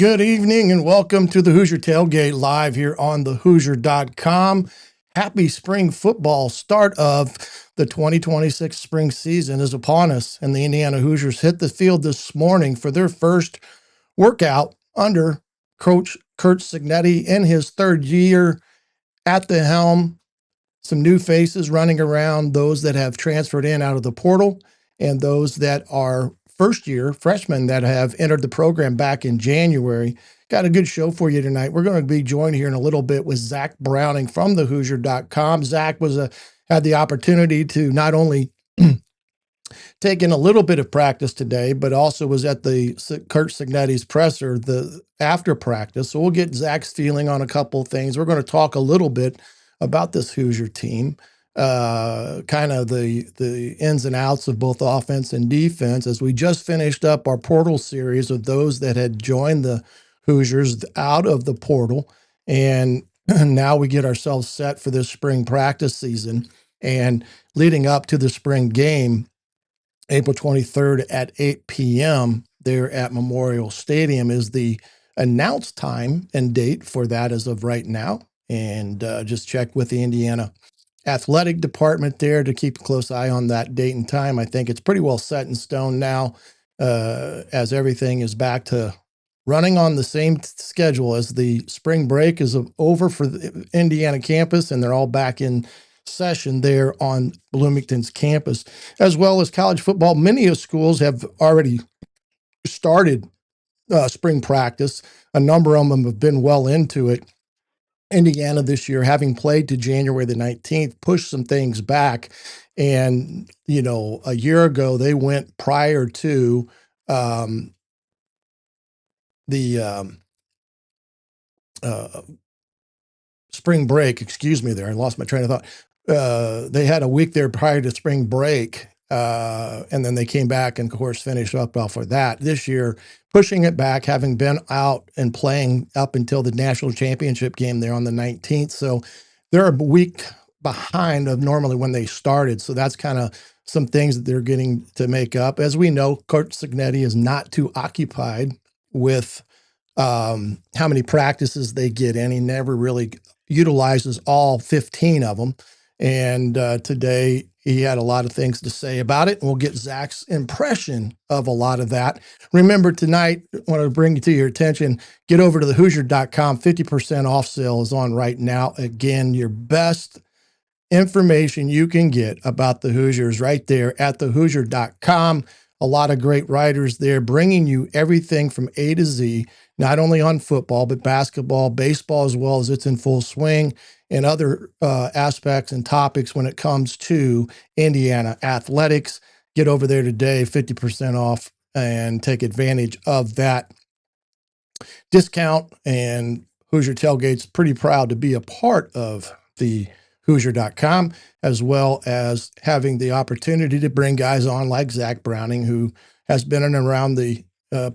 Good evening and welcome to the Hoosier Tailgate live here on thehoosier.com. Happy spring football. Start of the 2026 spring season is upon us, and the Indiana Hoosiers hit the field this morning for their first workout under Coach Curt Cignetti in his third year at the helm. Some new faces running around, those that have transferred in out of the portal and those that are first-year freshmen that have entered the program back in January. Got a good show for you tonight. We're going to be joined here in a little bit with Zach Browning from thehoosier.com. Zach had the opportunity to not only take in a little bit of practice today, but also was at the Curt Cignetti's presser the after practice. So we'll get Zach's feeling on a couple of things. We're going to talk a little bit about this Hoosier team, kind of the ins and outs of both offense and defense, as we just finished up our portal series of those that had joined the Hoosiers out of the portal. And now we get ourselves set for this spring practice season. And leading up to the spring game, April 23rd at 8 p.m. there at Memorial Stadium is the announced time and date for that as of right now. And just check with the Indiana athletic department there to keep a close eye on that date and time. I think it's pretty well set in stone now, as everything is back to running on the same schedule as the spring break is over for the Indiana campus, and they're all back in session there on Bloomington's campus, as well as college football. Many of schools have already started spring practice. A number of them have been well into it. Indiana this year, having played to January the 19th, pushed some things back. And, a year ago, they went prior to the spring break. Excuse me there. I lost my train of thought. They had a week there prior to spring break, and then they came back and, of course, finished up off of that. This year, pushing it back, having been out and playing up until the national championship game there on the 19th. So they're a week behind of normally when they started. So that's kind of some things that they're getting to make up. As we know, Curt Cignetti is not too occupied with how many practices they get in. He never really utilizes all 15 of them. And today he had a lot of things to say about it. And we'll get Zach's impression of a lot of that. Remember tonight, I want to bring to your attention, get over to thehoosier.com. 50% off sale is on right now. Again, your best information you can get about the Hoosiers right there at thehoosier.com. A lot of great writers there bringing you everything from A to Z, not only on football, but basketball, baseball, as well as it's in full swing, and other aspects and topics when it comes to Indiana athletics. Get over there today, 50% off, and take advantage of that discount. And Hoosier Tailgate's pretty proud to be a part of the Hoosier.com, as well as having the opportunity to bring guys on like Zach Browning, who has been in and around the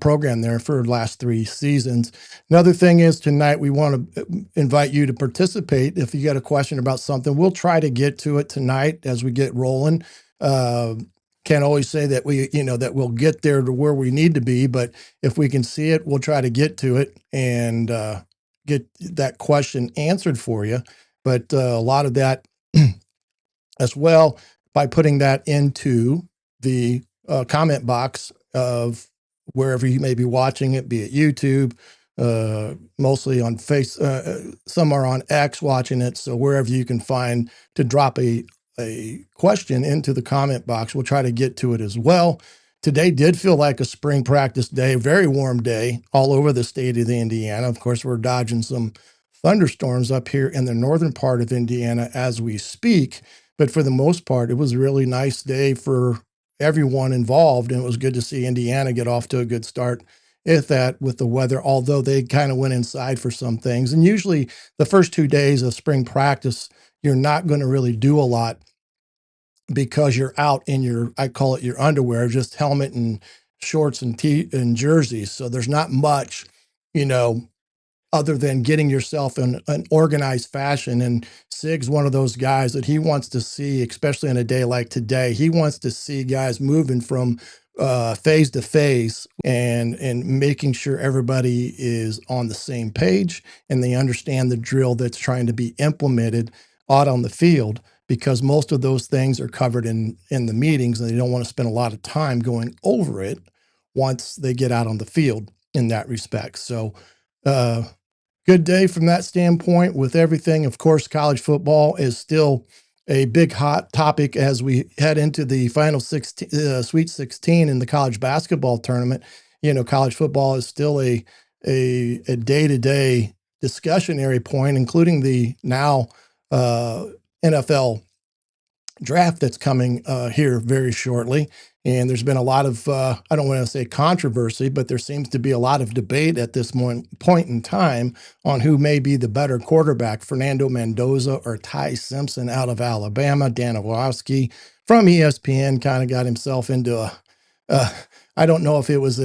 program there for the last 3 seasons. Another thing is tonight we want to invite you to participate. If you got a question about something, we'll try to get to it tonight as we get rolling. Can't always say that that we'll get there to where we need to be, but if we can see it, we'll try to get to it and get that question answered for you. But a lot of that as well by putting that into the comment box of wherever you may be watching it, be it YouTube, mostly on some are on X watching it. So wherever you can find to drop a question into the comment box, we'll try to get to it as well. Today did feel like a spring practice day, very warm day all over the state of Indiana. Of course, we're dodging some thunderstorms up here in the northern part of Indiana as we speak. But for the most part, it was a really nice day for everyone involved. And it was good to see Indiana get off to a good start with the weather, although they kind of went inside for some things. And usually the first 2 days of spring practice, you're not going to really do a lot because you're out in I call it your underwear, just helmet and shorts and and jerseys. So there's not much, other than getting yourself in an organized fashion. And Sig's one of those guys that he wants to see, especially on a day like today, he wants to see guys moving from face to face and making sure everybody is on the same page and they understand the drill that's trying to be implemented out on the field, because most of those things are covered in the meetings and they don't want to spend a lot of time going over it once they get out on the field in that respect. So uh, good day from that standpoint with everything. Of course, college football is still a big hot topic as we head into the final 16, Sweet 16 in the college basketball tournament. College football is still a day-to-day discussionary point, including the now NFL draft that's coming here very shortly. And there's been a lot of, I don't want to say controversy, but there seems to be a lot of debate at this point in time on who may be the better quarterback, Fernando Mendoza or Ty Simpson out of Alabama. Dan Orlovsky from ESPN kind of got himself into I don't know if it was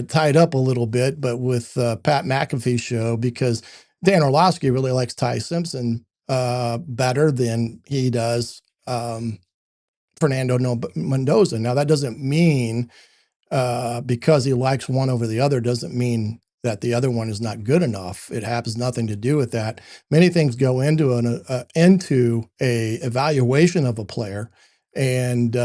tied up a little bit, but with Pat McAfee's show, because Dan Orlovsky really likes Ty Simpson better than he does Fernando Mendoza. Now, that doesn't mean because he likes one over the other doesn't mean that the other one is not good enough. It has nothing to do with that. Many things go into a evaluation of a player, and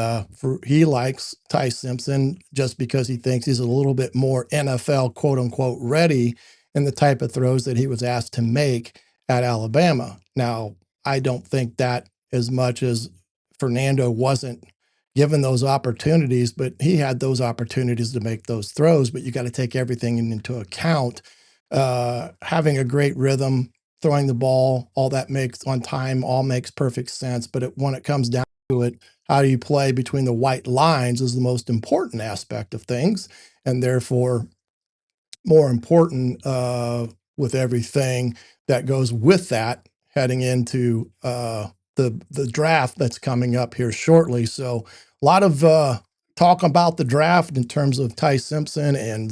he likes Ty Simpson just because he thinks he's a little bit more NFL quote unquote ready in the type of throws that he was asked to make at Alabama. Now, I don't think that as much as Fernando wasn't given those opportunities, but he had those opportunities to make those throws. But you got to take everything into account. Having a great rhythm, throwing the ball, all that makes on time, all makes perfect sense. But when it comes down to it, how do you play between the white lines is the most important aspect of things, and therefore more important with everything that goes with that heading into the draft that's coming up here shortly. So a lot of talk about the draft in terms of Ty Simpson and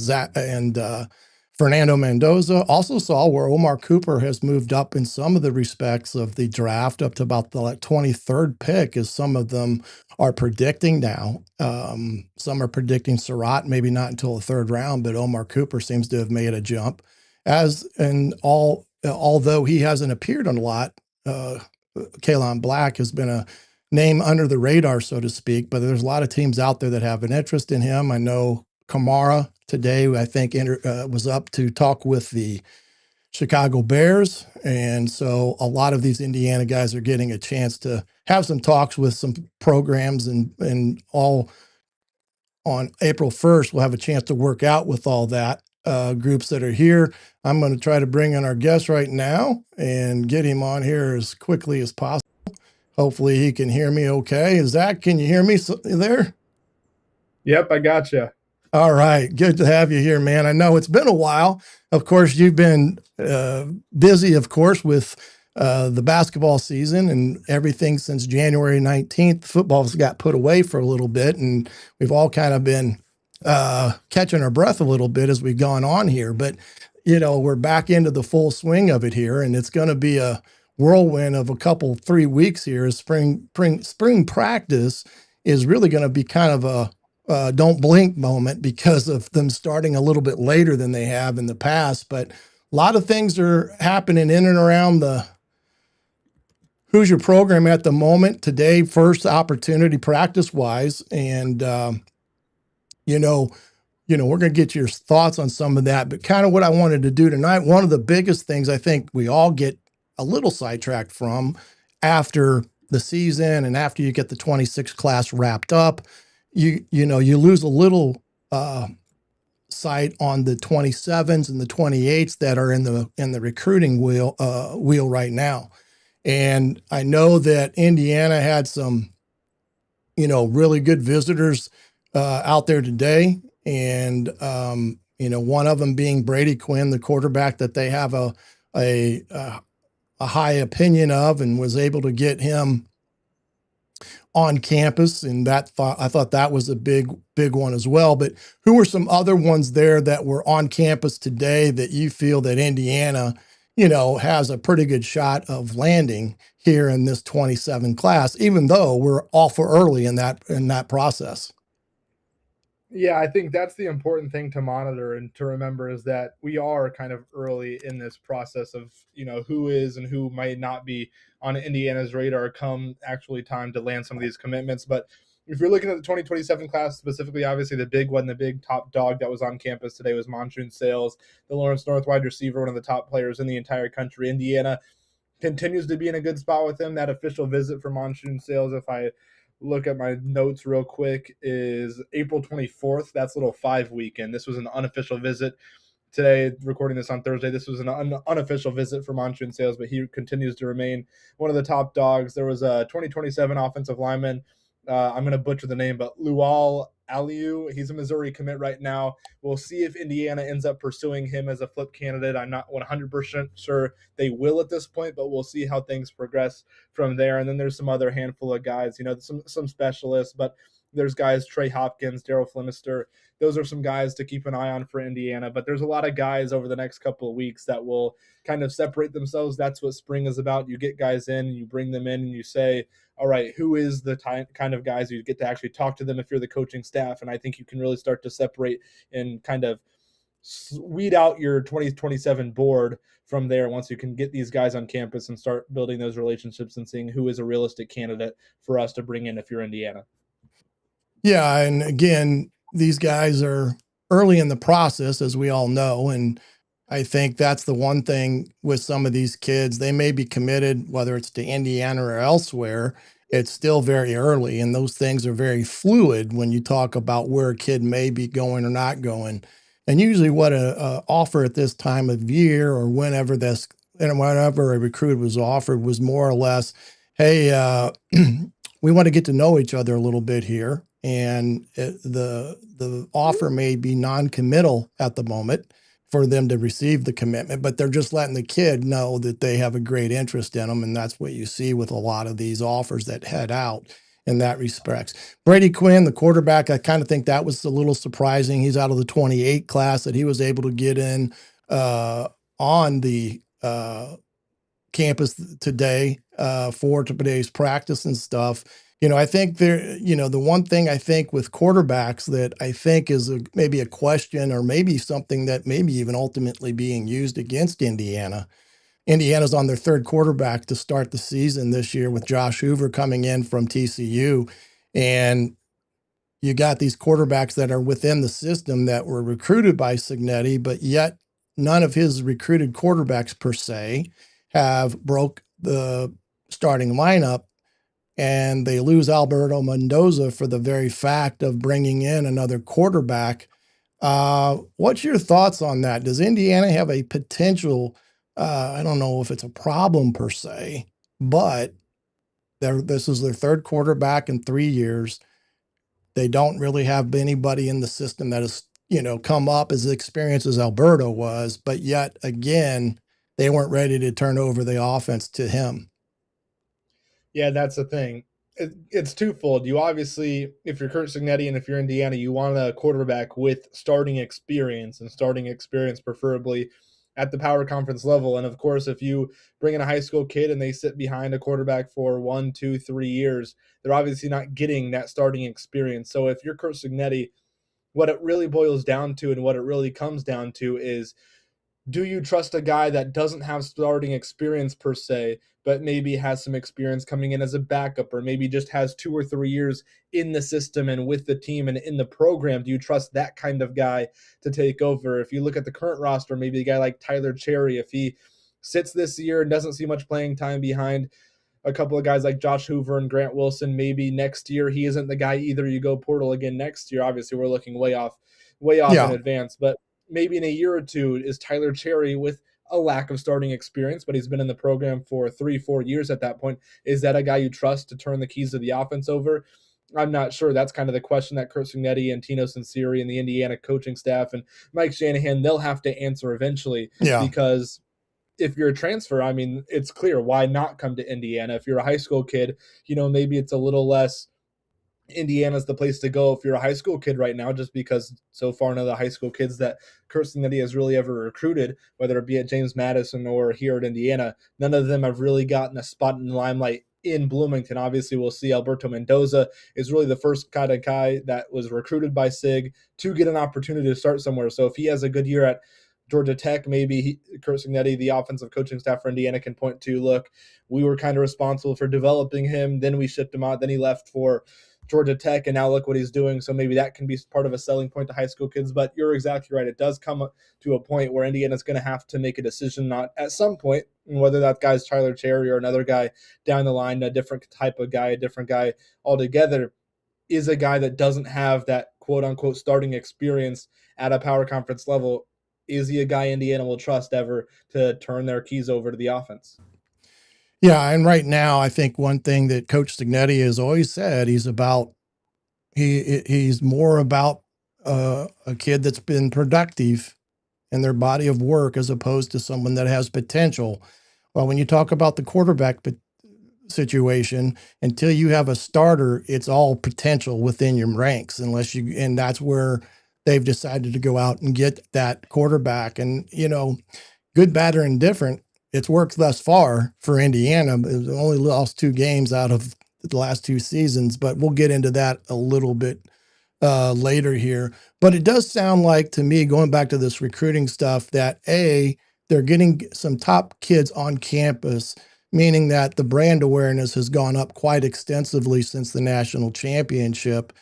Fernando Mendoza. Also saw where Omar Cooper has moved up in some of the respects of the draft up to about the 23rd pick, as some of them are predicting now. Some are predicting Surratt, maybe not until the third round, but Omar Cooper seems to have made a jump. Although he hasn't appeared on a lot, Kalon Black has been a name under the radar, so to speak, but there's a lot of teams out there that have an interest in him. I know Kamara today, I think, was up to talk with the Chicago Bears. And so a lot of these Indiana guys are getting a chance to have some talks with some programs, and all on April 1st, we'll have a chance to work out with all that groups that are here. I'm going to try to bring in our guest right now and get him on here as quickly as possible. Hopefully he can hear me okay. Zach, can you hear me there? Yep, I got you. All right. Good to have you here, man. I know it's been a while. Of course, you've been busy, of course, with the basketball season and everything since January 19th. Football's got put away for a little bit, and we've all kind of been catching our breath a little bit as we've gone on here. But, we're back into the full swing of it here, and it's going to be a whirlwind of 3 weeks here. Spring practice is really going to be kind of a don't blink moment because of them starting a little bit later than they have in the past. But a lot of things are happening in and around the Hoosier program at the moment. Today, first opportunity practice wise. And, we're going to get your thoughts on some of that, but kind of what I wanted to do tonight. One of the biggest things I think we all get a little sidetracked from after the season and after you get the 26 class wrapped up, you lose a little sight on the 27s and the 28s that are in the recruiting wheel right now. And I know that Indiana had some, really good visitors out there today. And, one of them being Brady Quinn, the quarterback that they have a high opinion of, and was able to get him on campus. And I thought that was a big one as well. But who were some other ones there that were on campus today that you feel that Indiana, has a pretty good shot of landing here in this 27 class, even though we're awful early in that process? Yeah, I think that's the important thing to monitor and to remember is that we are kind of early in this process of, who is and who might not be on Indiana's radar come actually time to land some of these commitments. But if you're looking at the 2027 class specifically, obviously the big one, the big top dog that was on campus today was Monsoon Sales, the Lawrence North wide receiver, one of the top players in the entire country. Indiana continues to be in a good spot with him. That official visit for Monsoon Sales, if I look at my notes real quick, is April 24th. That's little 5 weekend. This was an unofficial visit today, recording this on Thursday. This was an unofficial visit for Monsoon Sales, but he continues to remain one of the top dogs. There was a 2027 offensive lineman. I'm going to butcher the name, but Lual Aliu. He's a Missouri commit right now. We'll see if Indiana ends up pursuing him as a flip candidate. I'm not 100% sure they will at this point, but we'll see how things progress from there. And then there's some other handful of guys, some specialists, but there's guys, Trey Hopkins, Daryl Flemister. Those are some guys to keep an eye on for Indiana. But there's a lot of guys over the next couple of weeks that will kind of separate themselves. That's what spring is about. You get guys in and you bring them in and you say, all right, who is the kind of guys you get to actually talk to them if you're the coaching staff? And I think you can really start to separate and kind of weed out your 2027 board from there once you can get these guys on campus and start building those relationships and seeing who is a realistic candidate for us to bring in if you're Indiana. Yeah, and again, these guys are early in the process, as we all know, and I think that's the one thing with some of these kids. They may be committed, whether it's to Indiana or elsewhere. It's still very early, and those things are very fluid when you talk about where a kid may be going or not going. And usually, what a offer at this time of year or whenever this and whenever a recruit was offered was more or less, hey, we want to get to know each other a little bit here, and the offer may be non-committal at the moment for them to receive the commitment, but they're just letting the kid know that they have a great interest in them, and that's what you see with a lot of these offers that head out in that respects. Brady Quinn, the quarterback, I kind of think that was a little surprising. He's out of the 28 class that he was able to get in on the campus today for today's practice and stuff. I think the one thing I think with quarterbacks that I think is maybe a question or maybe something that maybe even ultimately being used against Indiana. Indiana's on their third quarterback to start the season this year with Josh Hoover coming in from TCU. And you got these quarterbacks that are within the system that were recruited by Cignetti, but yet none of his recruited quarterbacks per se have broke the starting lineup, and they lose Alberto Mendoza for the very fact of bringing in another quarterback. What's your thoughts on that? Does Indiana have a potential? I don't know if it's a problem per se, but this is their third quarterback in 3 years. They don't really have anybody in the system that has, come up as experienced as Alberto was, but yet again, they weren't ready to turn over the offense to him. Yeah, that's the thing. It's twofold. You obviously, if you're Kurt Cignetti and if you're Indiana, you want a quarterback with starting experience and starting experience preferably at the power conference level. And of course, if you bring in a high school kid and they sit behind a quarterback for 1, 2, 3 years, they're obviously not getting that starting experience. So if you're Kurt Cignetti, what it really boils down to and what it really comes down to is, do you trust a guy that doesn't have starting experience per se, but maybe has some experience coming in as a backup, or maybe just has 2 or 3 years in the system and with the team and in the program? Do you trust that kind of guy to take over? If you look at the current roster, maybe a guy like Tyler Cherry, if he sits this year and doesn't see much playing time behind a couple of guys like Josh Hoover and Grant Wilson, maybe next year he isn't the guy either. You go portal again next year. Obviously, we're looking way off in Yeah. advance, but maybe in a year or two is Tyler Cherry with a lack of starting experience, but he's been in the program for 3, 4 years at that point. Is that a guy you trust to turn the keys to the offense over? I'm not sure. That's kind of the question that Kurt Cignetti and Tino Sinceri and the Indiana coaching staff and Mike Shanahan, they'll have to answer eventually, Yeah. because if you're a transfer, I mean, it's clear why not come to Indiana. If you're a high school kid, maybe it's a little less Indiana's the place to go if you're a high school kid right now, just because so far none of the high school kids that Kirsten that he has really ever recruited, whether it be at James Madison or here at Indiana, none of them have really gotten a spot in the limelight in Bloomington. Obviously, we'll see Alberto Mendoza is really the first kind of guy that was recruited by SIG to get an opportunity to start somewhere. So if he has a good year at Georgia Tech, maybe Curt Cignetti, the offensive coaching staff for Indiana, can point to, look, we were kind of responsible for developing him. Then we shipped him out. Then he left for Georgia Tech, and now look what he's doing. So maybe that can be part of a selling point to high school kids. But you're exactly right. It does come to a point where Indiana's going to have to make a decision, not at some point, whether that guy's Tyler Cherry or another guy down the line, a different type of guy, a different guy altogether, is a guy that doesn't have that quote unquote starting experience at a power conference level. Is he a guy Indiana will trust ever to turn their keys over to the offense? Yeah, and right now, I think one thing that Coach Cignetti has always said, he's more about a kid that's been productive in their body of work as opposed to someone that has potential. Well, when you talk about the quarterback situation, until you have a starter, it's all potential within your ranks, and that's where they've decided to go out and get that quarterback. And, good, bad, or indifferent, it's worked thus far for Indiana. It only lost 2 games out of the last 2 seasons, but we'll get into that a little bit later here. But it does sound like to me, going back to this recruiting stuff, that they're getting some top kids on campus, meaning that the brand awareness has gone up quite extensively since the national championship.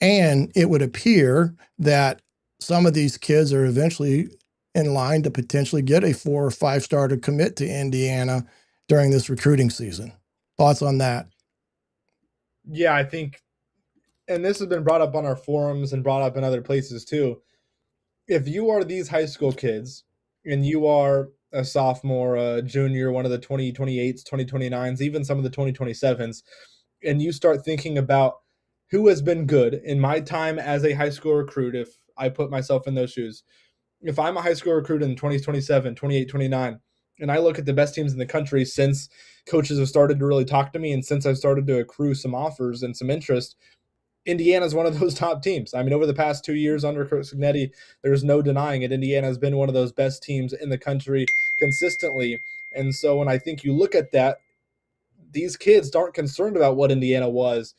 And it would appear that some of these kids are eventually in line to potentially get a 4 or 5 star to commit to Indiana during this recruiting season. Thoughts on that? Yeah, I think, and this has been brought up on our forums and brought up in other places too. If you are these high school kids and you are a sophomore, a junior, one of the 2028s, 2029s, even some of the 2027s, and you start thinking about who has been good in my time as a high school recruit, if I put myself in those shoes, if I'm a high school recruit in 2027, 28, 29, and I look at the best teams in the country since coaches have started to really talk to me and since I've started to accrue some offers and some interest, Indiana's one of those top teams. I mean, over the past 2 years under Curt Cignetti, there's no denying it. Indiana has been one of those best teams in the country consistently. And so when I think you look at that, these kids aren't concerned about what Indiana was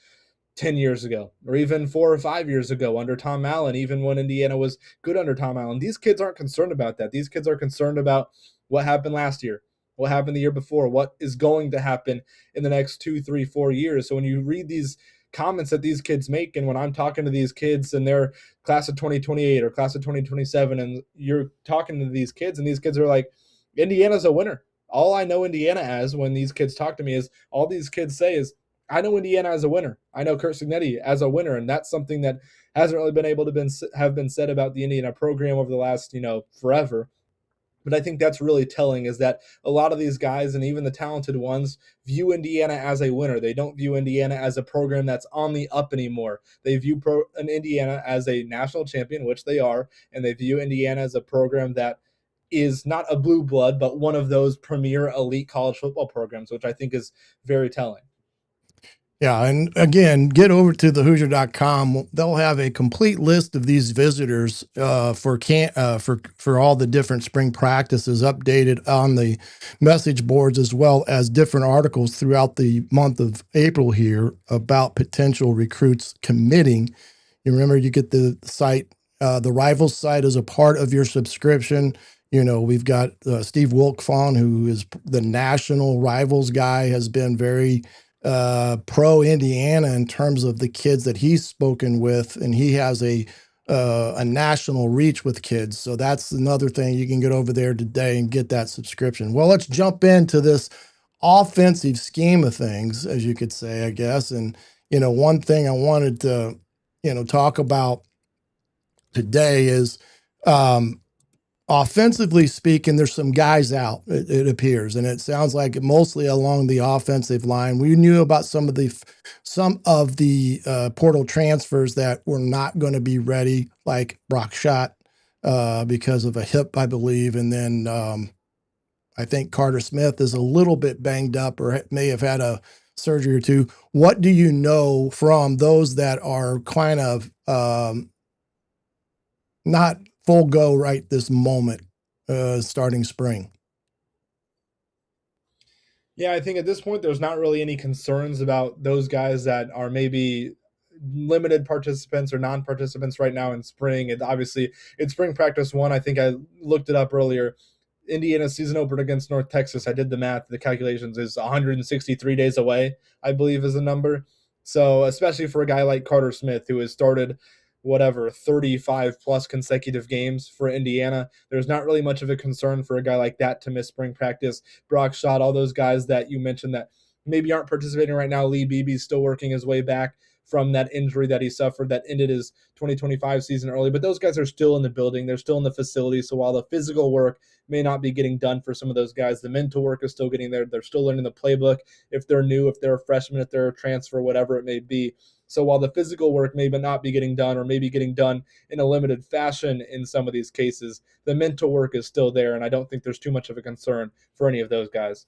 10 years ago or even 4 or 5 years ago under Tom Allen, even when Indiana was good under Tom Allen. These kids aren't concerned about that. These kids are concerned about what happened last year, what happened the year before, what is going to happen in the next 2, 3, 4 years. So when you read these comments that these kids make, and when I'm talking to these kids and they're class of 2028 or class of 2027, and you're talking to these kids and these kids are like, Indiana's a winner. All I know Indiana as, when these kids talk to me, is all these kids say is, I know Indiana as a winner. I know Curt Cignetti as a winner, and that's something that hasn't really been able to have been said about the Indiana program over the last, forever. But I think that's really telling, is that a lot of these guys and even the talented ones view Indiana as a winner. They don't view Indiana as a program that's on the up anymore. They view an Indiana as a national champion, which they are, and they view Indiana as a program that is not a blue blood, but one of those premier elite college football programs, which I think is very telling. Yeah, and again, get over to thehoosier.com. They'll have a complete list of these visitors for all the different spring practices updated on the message boards, as well as different articles throughout the month of April here about potential recruits committing. You remember, you get the site, the Rivals site, as a part of your subscription. We've got Steve Wilkfon, who is the national Rivals guy, has been very pro Indiana in terms of the kids that he's spoken with, and he has a national reach with kids. So that's another thing. You can get over there today and get that subscription. Well, let's jump into this offensive scheme of things, as you could say, I guess. And one thing I wanted to talk about today is offensively speaking, there's some guys out, it appears, and it sounds like mostly along the offensive line. We knew about some of the portal transfers that were not going to be ready, like Brock Schott, because of a hip, I believe, and then I think Carter Smith is a little bit banged up or may have had a surgery or two. What do you know from those that are kind of not full go right this moment, starting spring? Yeah, I think at this point there's not really any concerns about those guys that are maybe limited participants or non-participants right now in spring. And obviously, it's spring practice one. I think I looked it up earlier. Indiana's season opener against North Texas. I did the math. The calculations is 163 days away, I believe, is the number. So, especially for a guy like Carter Smith, who has started whatever 35 plus consecutive games for Indiana, there's not really much of a concern for a guy like that to miss spring practice. Brock Schott, all those guys that you mentioned that maybe aren't participating right now. Lee Beebe's still working his way back from that injury that he suffered that ended his 2025 season early. But those guys are still in the building. They're still in the facility. So while the physical work may not be getting done for some of those guys, the mental work is still getting there. They're still learning the playbook. If they're new, if they're a freshman, if they're a transfer, whatever it may be. So while the physical work may not be getting done or maybe getting done in a limited fashion in some of these cases, the mental work is still there. And I don't think there's too much of a concern for any of those guys.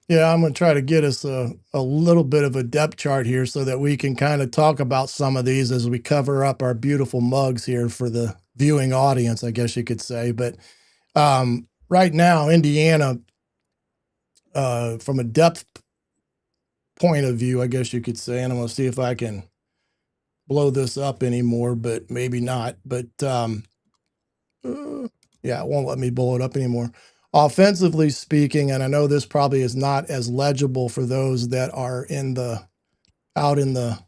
Yeah, I'm going to try to get us a little bit of a depth chart here so that we can kind of talk about some of these as we cover up our beautiful mugs here for the viewing audience, I guess you could say. But right now, Indiana, from a depth point of view, I guess you could say, and I'm going to see if I can blow this up anymore, but maybe not. But yeah, it won't let me blow it up anymore. Offensively speaking, and I know this probably is not as legible for those that are out in the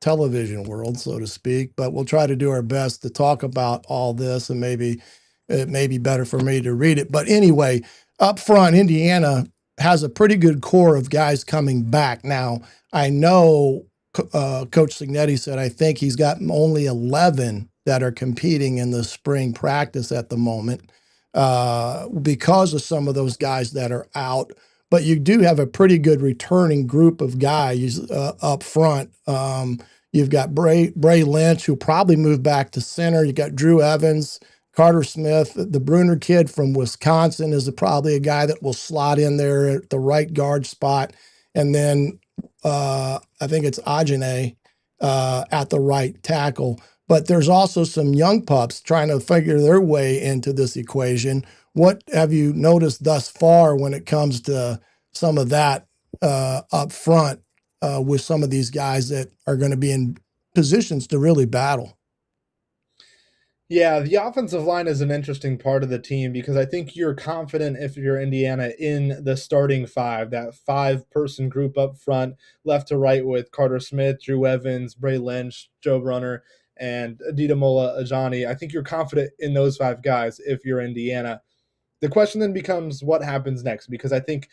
television world, so to speak, but we'll try to do our best to talk about all this, and maybe it may be better for me to read it. But anyway, up front, Indiana has a pretty good core of guys coming back. Now, I know Coach Signetti said I think he's got only 11 that are competing in the spring practice at the moment because of some of those guys that are out. But you do have a pretty good returning group of guys up front. You've got Bray Lynch, who probably moved back to center. You got Drew Evans, Carter Smith. The Bruner kid from Wisconsin is probably a guy that will slot in there at the right guard spot. And then I think it's Ajane at the right tackle. But there's also some young pups trying to figure their way into this equation. What have you noticed thus far when it comes to some of that up front with some of these guys that are going to be in positions to really battle? Yeah, the offensive line is an interesting part of the team because I think you're confident if you're Indiana in the starting five, that 5-person group up front, left to right with Carter Smith, Drew Evans, Bray Lynch, Joe Brunner, and Adidamola Ajani. I think you're confident in those 5 guys if you're Indiana. The question then becomes what happens next, because I think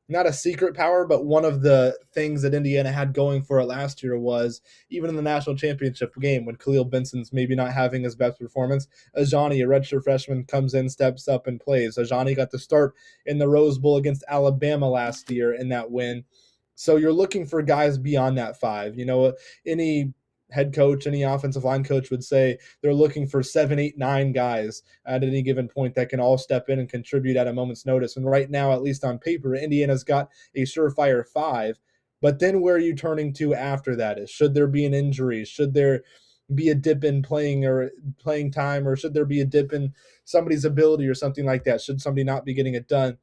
not a secret power, but one of the things that Indiana had going for it last year was even in the national championship game when Khalil Benson's maybe not having his best performance, Ajani, a redshirt freshman, comes in, steps up, and plays. Ajani got the start in the Rose Bowl against Alabama last year in that win. So you're looking for guys beyond that 5. You know, any head coach, any offensive line coach would say they're looking for 7, 8, 9 guys at any given point that can all step in and contribute at a moment's notice. And right now, at least on paper, Indiana's got a surefire 5. But then where are you turning to after that? Is should there be an injury? Should there be a dip in playing time, or should there be a dip in somebody's ability or something like that? Should somebody not be getting it done?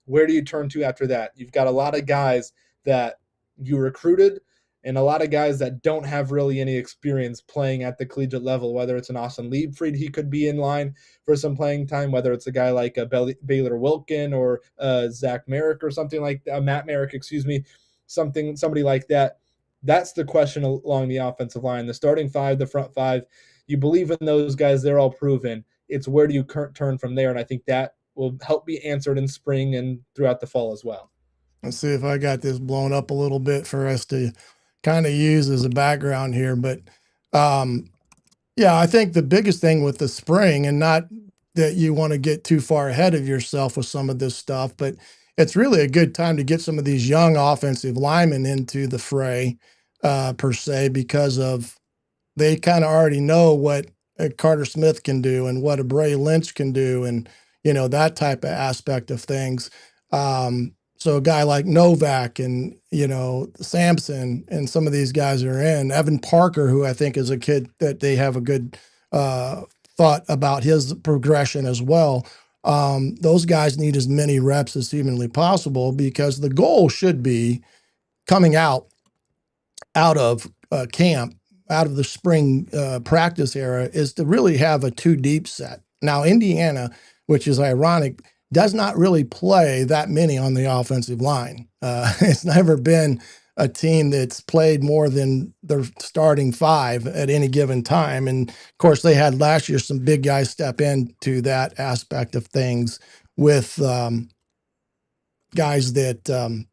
Where do you turn to after that? You've got a lot of guys that you recruited and a lot of guys that don't have really any experience playing at the collegiate level, whether it's an Austin Liebfried, he could be in line for some playing time, whether it's a guy like a Baylor Wilkin or Zach Merrick or something like that, Matt Merrick, excuse me, somebody like that. That's the question along the offensive line. The starting 5, the front 5, you believe in those guys, they're all proven. It's where do you turn from there? And I think that will help be answered in spring and throughout the fall as well. Let's see if I got this blown up a little bit for us to kind of use as a background here. But yeah, I think the biggest thing with the spring, and not that you want to get too far ahead of yourself with some of this stuff, but it's really a good time to get some of these young offensive linemen into the fray, per se, because of they kind of already know what Carter Smith can do and what a Bray Lynch can do, and that type of aspect of things. So a guy like Novak and Sampson and some of these guys are in. Evan Parker, who I think is a kid that they have a good thought about his progression as well. Those guys need as many reps as humanly possible because the goal should be coming out of camp, out of the spring practice era, is to really have a two deep set. Now, Indiana, which is ironic, does not really play that many on the offensive line. It's never been a team that's played more than their starting five at any given time. And of course, they had last year some big guys step into that aspect of things with guys that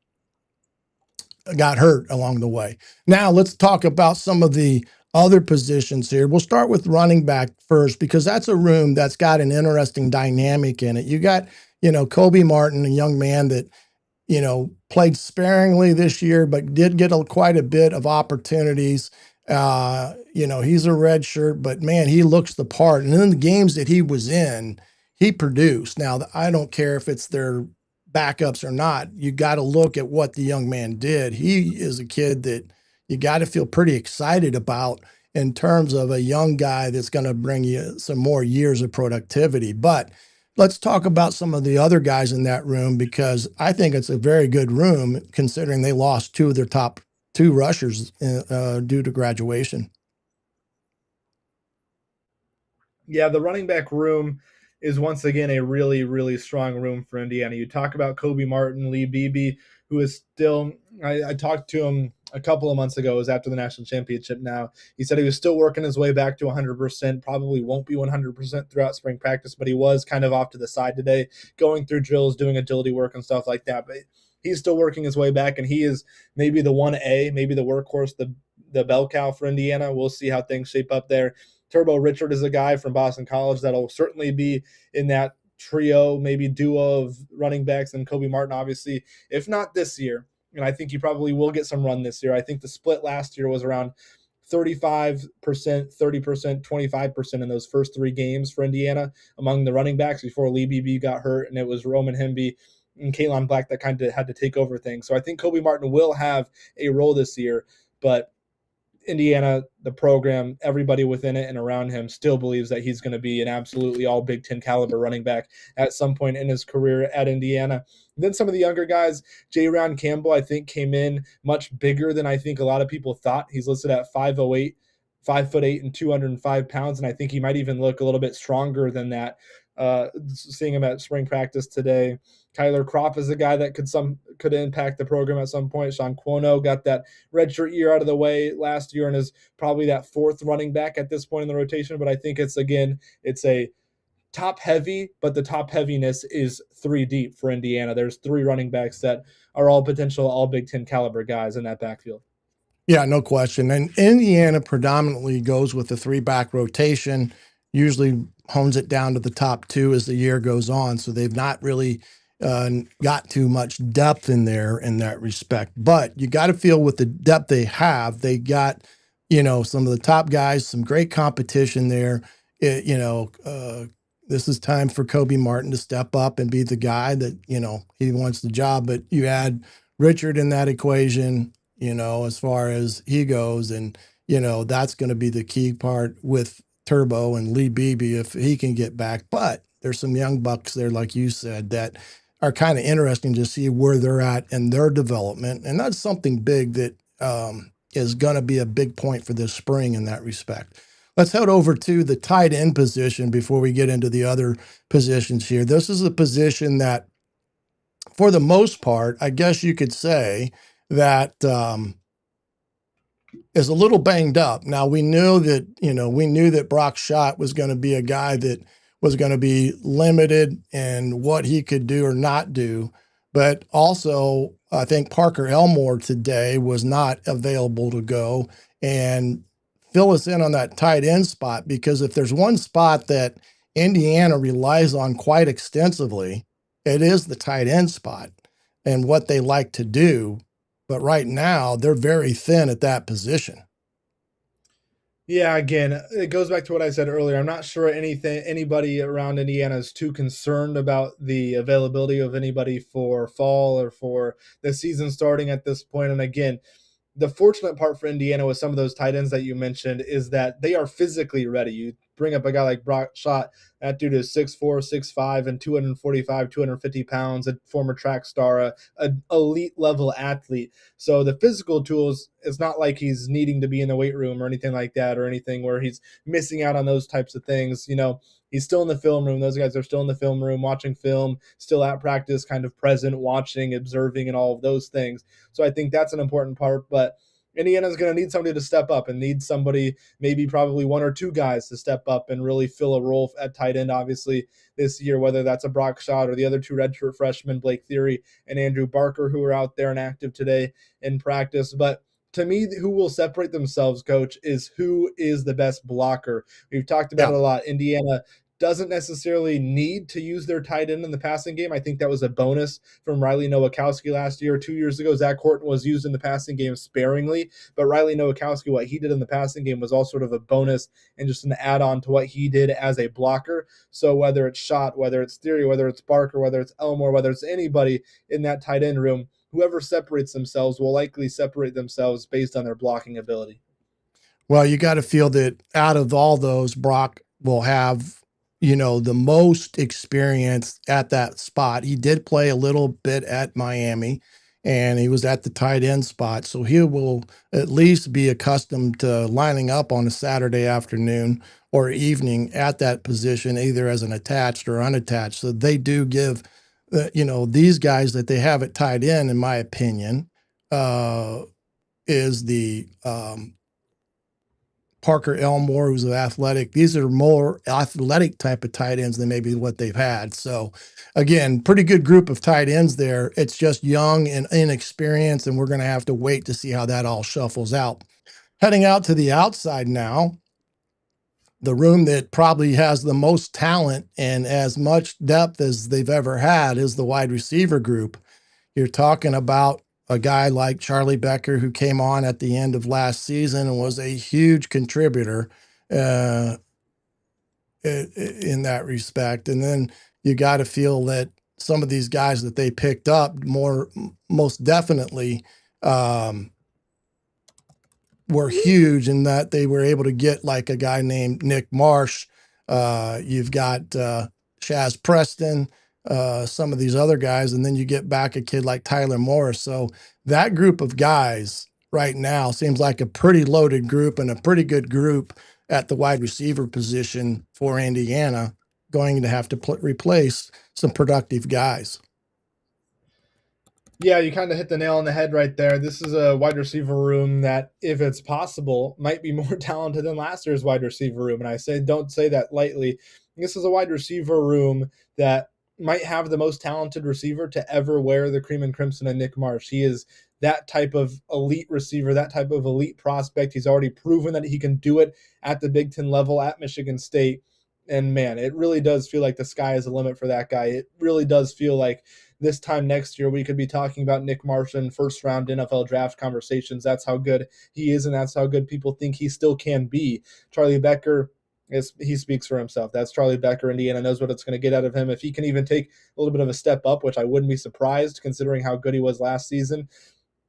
got hurt along the way. Now let's talk about some of the other positions here. We'll start with running back first because that's a room that's got an interesting dynamic in it. You got, Kobe Martin, a young man that, played sparingly this year, but did get quite a bit of opportunities. He's a red shirt, but man, he looks the part. And in the games that he was in, he produced. Now, I don't care if it's their backups or not. You got to look at what the young man did. He is a kid that you got to feel pretty excited about in terms of a young guy that's going to bring you some more years of productivity. But let's talk about some of the other guys in that room because I think it's a very good room considering they lost two of their top two rushers due to graduation. Yeah, the running back room is once again a really, really strong room for Indiana. You talk about Kobe Martin, Lee Beebe, who is still, I talked to him a couple of months ago, it was after the national championship now. He said he was still working his way back to 100%, probably won't be 100% throughout spring practice, but he was kind of off to the side today, going through drills, doing agility work and stuff like that. But he's still working his way back, and he is maybe the 1A, maybe the workhorse, the bell cow for Indiana. We'll see how things shape up there. Turbo Richard is a guy from Boston College that'll certainly be in that trio, maybe duo of running backs, and Kobe Martin, obviously, if not this year. And I think he probably will get some run this year. I think the split last year was around 35%, 30%, 25% in those first three games for Indiana among the running backs before Lee Beebe got hurt, and it was Roman Hemby and Kalen Black that kind of had to take over things. So I think Kobe Martin will have a role this year, but Indiana, the program, everybody within it and around him still believes that he's going to be an absolutely all Big Ten caliber running back at some point in his career at Indiana. And then some of the younger guys, J. Ron Campbell, I think came in much bigger than I think a lot of people thought. He's listed at 5'8", 5'8", and 205 pounds, and I think he might even look a little bit stronger than that. Seeing him at spring practice today. Tyler Kropp is a guy that could impact the program at some point. Sean Cuono got that redshirt year out of the way last year and is probably that fourth running back at this point in the rotation. But I think it's a top heavy, but the top heaviness is three deep for Indiana. There's three running backs that are all potential all Big Ten caliber guys in that backfield. Yeah, no question. And Indiana predominantly goes with the three-back rotation, usually hones it down to the top two as the year goes on. So they've not really got too much depth in there in that respect. But you got to feel with the depth they have, they got, some of the top guys, some great competition there. This is time for Kobe Martin to step up and be the guy that, he wants the job. But you add Richard in that equation, as far as he goes. And, that's going to be the key part with Turbo and Lee Beebe if he can get back. But there's some young bucks there, like you said, that are kind of interesting to see where they're at in their development. And that's something big that is going to be a big point for this spring in that respect. Let's head over to the tight end position before we get into the other positions here. This is a position that, for the most part, I guess you could say that is a little banged up. Now we knew that Brock Schott was going to be a guy that was going to be limited in what he could do or not do, but also I think Parker Elmore today was not available to go and fill us in on that tight end spot, because if there's one spot that Indiana relies on quite extensively, it is the tight end spot and what they like to do. But right now, they're very thin at that position. Yeah, again, it goes back to what I said earlier. I'm not sure anybody around Indiana is too concerned about the availability of anybody for fall or for the season starting at this point. And again, the fortunate part for Indiana with some of those tight ends that you mentioned is that they are physically ready. You bring up a guy like Brock Schott, that dude is 6'4", 6'5", and 245, 250 pounds, a former track star, a elite level athlete. So the physical tools, it's not like he's needing to be in the weight room or anything like that, or anything where he's missing out on those types of things. He's still in the film room. Those guys are still in the film room watching film, still at practice, kind of present, watching, observing, and all of those things. So I think that's an important part. But Indiana's going to need somebody to step up and need somebody, maybe probably one or two guys to step up and really fill a role at tight end, obviously, this year, whether that's a Brock Schott or the other two redshirt freshmen, Blake Theory and Andrew Barker, who are out there and active today in practice. But to me, who will separate themselves, Coach, is who is the best blocker. We've talked about Yeah. it a lot. Indiana doesn't necessarily need to use their tight end in the passing game. I think that was a bonus from Riley Nowakowski last year. 2 years ago, Zach Horton was used in the passing game sparingly, but Riley Nowakowski, what he did in the passing game was all sort of a bonus and just an add-on to what he did as a blocker. So whether it's Schott, whether it's Theory, whether it's Barker, whether it's Elmore, whether it's anybody in that tight end room, whoever separates themselves will likely separate themselves based on their blocking ability. Well, you got to feel that out of all those, Brock will have, the most experience at that spot. He did play a little bit at Miami, and he was at the tight end spot. So he will at least be accustomed to lining up on a Saturday afternoon or evening at that position, either as an attached or unattached. So they do give, these guys that they have at tight end, in my opinion, is the Parker Elmore, who's an athletic. These are more athletic type of tight ends than maybe what they've had. So, again, pretty good group of tight ends there. It's just young and inexperienced, and we're going to have to wait to see how that all shuffles out. Heading out to the outside now, the room that probably has the most talent and as much depth as they've ever had is the wide receiver group. You're talking about a guy like Charlie Becker, who came on at the end of last season and was a huge contributor in that respect. And then you got to feel that some of these guys that they picked up most definitely were huge in that they were able to get like a guy named Nick Marsh. You've got Shaz Preston, some of these other guys, and then you get back a kid like Tyler Morris. So that group of guys right now seems like a pretty loaded group and a pretty good group at the wide receiver position for Indiana, going to have to replace some productive guys. Yeah, you kind of hit the nail on the head right there. This is a wide receiver room that, if it's possible, might be more talented than last year's wide receiver room. And don't say that lightly. This is a wide receiver room that might have the most talented receiver to ever wear the cream and crimson and Nick Marsh. He is that type of elite receiver, that type of elite prospect. He's already proven that he can do it at the Big Ten level at Michigan State. And man, it really does feel like the sky is the limit for that guy. It really does feel like this time next year we could be talking about Nick Marsh in first round NFL draft conversations. That's how good he is, and that's how good people think he still can be. Charlie Becker, he speaks for himself. That's Charlie Becker. Indiana knows what it's going to get out of him. If he can even take a little bit of a step up, which I wouldn't be surprised considering how good he was last season,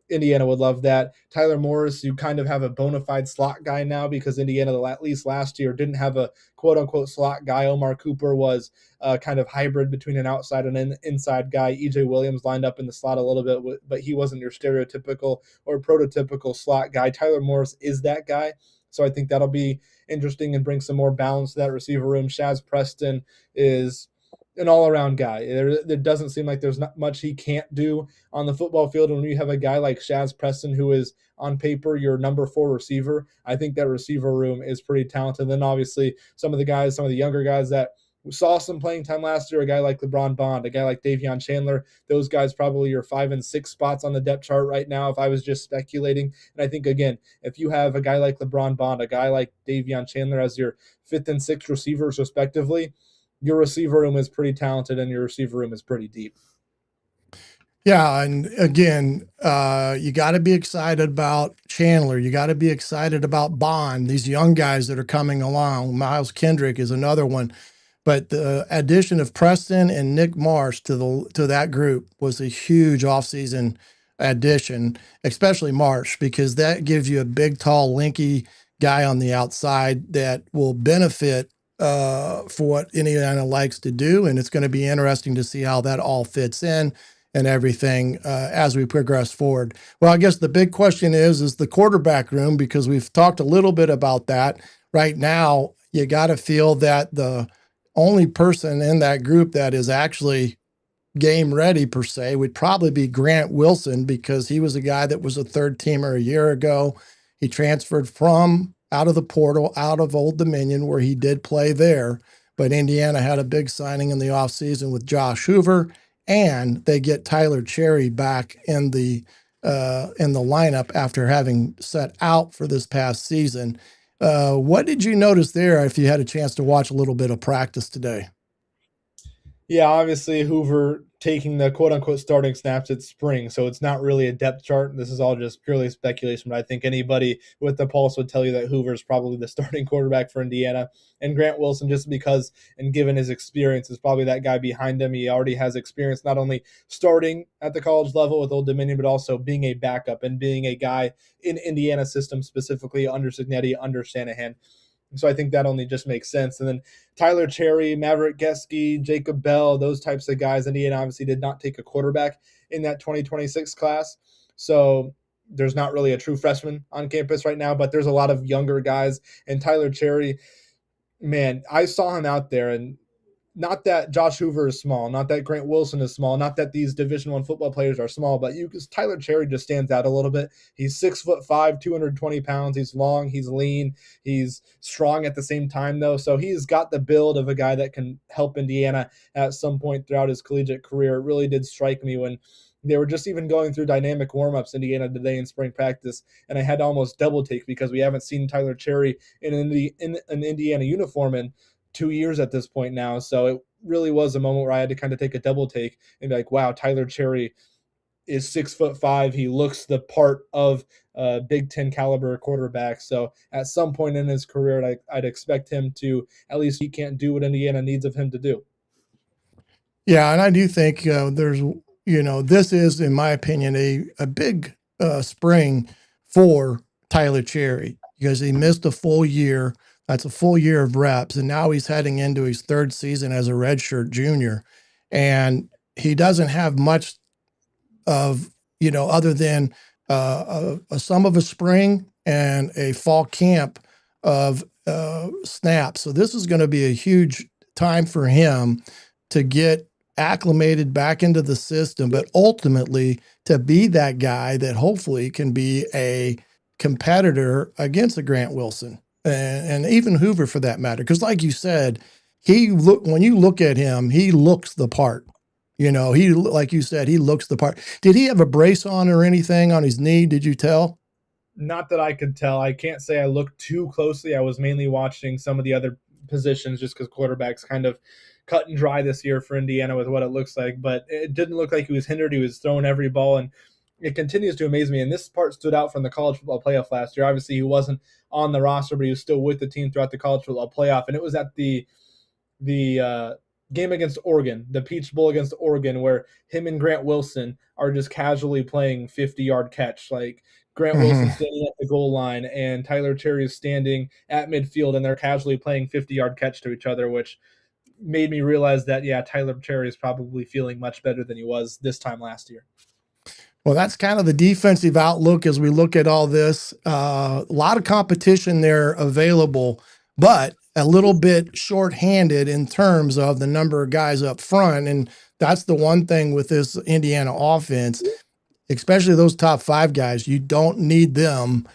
Indiana would love that. Tyler Morris, you kind of have a bona fide slot guy now because Indiana, at least last year, didn't have a quote-unquote slot guy. Omar Cooper was a kind of hybrid between an outside and an inside guy. EJ Williams lined up in the slot a little bit, but he wasn't your stereotypical or prototypical slot guy. Tyler Morris is that guy. So I think that'll be interesting and bring some more balance to that receiver room. Shaz Preston is an all-around guy. There doesn't seem like there's not much he can't do on the football field. And when you have a guy like Shaz Preston, who is on paper your number 4 receiver, I think that receiver room is pretty talented. And then obviously some of the younger guys that saw some playing time last year, a guy like LeBron Bond, a guy like Davion Chandler, those guys probably are 5 and 6 spots on the depth chart right now if I was just speculating. And I think, again, if you have a guy like LeBron Bond, a guy like Davion Chandler as your 5th and 6th receivers respectively, your receiver room is pretty talented and your receiver room is pretty deep. Yeah, and again, you got to be excited about Chandler. You got to be excited about Bond, these young guys that are coming along. Miles Kendrick is another one. But the addition of Preston and Nick Marsh to that group was a huge offseason addition, especially Marsh, because that gives you a big, tall, linky guy on the outside that will benefit for what Indiana likes to do. And it's going to be interesting to see how that all fits in and everything as we progress forward. Well, I guess the big question is the quarterback room, because we've talked a little bit about that. Right now, you got to feel that the only person in that group that is actually game ready per se would probably be Grant Wilson, because he was a guy that was a third teamer a year ago. He transferred from out of the portal, out of Old Dominion, where he did play there. But Indiana had a big signing in the offseason with Josh Hoover, and they get Tyler Cherry back in the lineup after having set out for this past season. What did you notice there if you had a chance to watch a little bit of practice today? Yeah, obviously Hoover taking the quote unquote starting snaps at spring. So it's not really a depth chart. This is all just purely speculation. But I think anybody with the pulse would tell you that Hoover is probably the starting quarterback for Indiana. And Grant Wilson, just because and given his experience, is probably that guy behind him. He already has experience not only starting at the college level with Old Dominion, but also being a backup and being a guy in Indiana system, specifically under Signetti, under Shanahan. So I think that only just makes sense. And then Tyler Cherry, Maverick Geske, Jacob Bell, those types of guys. Indiana obviously did not take a quarterback in that 2026 class. So there's not really a true freshman on campus right now, but there's a lot of younger guys. And Tyler Cherry, man, I saw him out there, and not that Josh Hoover is small, not that Grant Wilson is small, not that these Division I football players are small, but Tyler Cherry just stands out a little bit. He's 6'5", 220 pounds. He's long, he's lean, he's strong at the same time though. So he's got the build of a guy that can help Indiana at some point throughout his collegiate career. It really did strike me when they were just even going through dynamic warmups Indiana today in spring practice, and I had to almost double take because we haven't seen Tyler Cherry in an Indiana uniform in 2 years at this point now. So it really was a moment where I had to kind of take a double take and be like, wow, Tyler Cherry is 6'5". He looks the part of a Big Ten caliber quarterback. So at some point in his career, I'd expect him to, at least he can't do what Indiana needs of him to do. Yeah, and I do think this is, in my opinion, a big spring for Tyler Cherry, because he missed a full year. That's a full year of reps, and now he's heading into his third season as a redshirt junior, and he doesn't have much of, other than a sum of a spring and a fall camp of snaps. So this is going to be a huge time for him to get acclimated back into the system, but ultimately to be that guy that hopefully can be a competitor against a Grant Wilson and even Hoover for that matter. Because like you said, when you look at him, he looks the part. Like you said, he looks the part. Did he have a brace on or anything on his knee? Did you tell? Not that I could tell. I can't say I looked too closely. I was mainly watching some of the other positions just because quarterback's kind of cut and dry this year for Indiana with what it looks like. But it didn't look like he was hindered. He was throwing every ball, and it continues to amaze me. And this part stood out from the college football playoff last year. Obviously, he wasn't on the roster, but he was still with the team throughout the college football playoff. And it was at the game against Oregon, the Peach Bowl against Oregon, where him and Grant Wilson are just casually playing 50-yard catch. Like Grant Wilson standing at the goal line and Tyler Cherry is standing at midfield, and they're casually playing 50-yard catch to each other, which made me realize that, yeah, Tyler Cherry is probably feeling much better than he was this time last year. Well, that's kind of the defensive outlook as we look at all this. A lot of competition there available, but a little bit shorthanded in terms of the number of guys up front. And that's the one thing with this Indiana offense, especially those top five guys. You don't need them